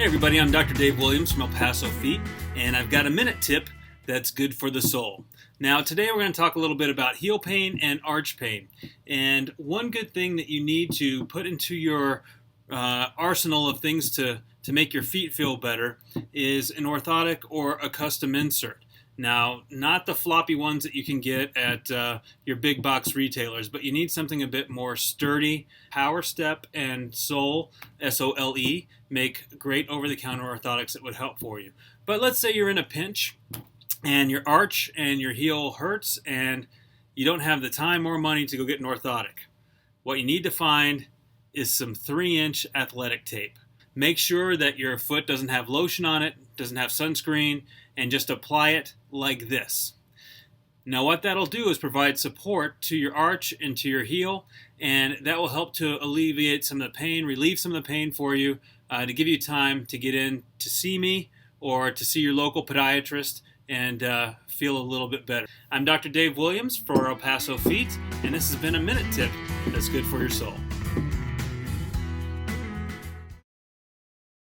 Hey everybody, I'm Dr. Dave Williams from Paso Feet, and I've got a minute tip that's good for the soul. Now today we're going to talk a little bit about heel pain and arch pain. And one good thing that you need to put into your arsenal of things to make your feet feel better is an orthotic or a custom insert. Now, not the floppy ones that you can get at your big box retailers, but you need something a bit more sturdy. Power Step and Sole, S-O-L-E, make great over-the-counter orthotics that would help for you. But let's say you're in a pinch and your arch and your heel hurts and you don't have the time or money to go get an orthotic. What you need to find is some 3-inch athletic tape. Make sure that your foot doesn't have lotion on it, doesn't have sunscreen, and just apply it like this. Now what that'll do is provide support to your arch and to your heel, and that will help to alleviate some of the pain, relieve some of the pain for you, to give you time to get in to see me or to see your local podiatrist and feel a little bit better. I'm Dr. Dave Williams for El Paso Feet, and this has been a Minute Tip that's good for your soul.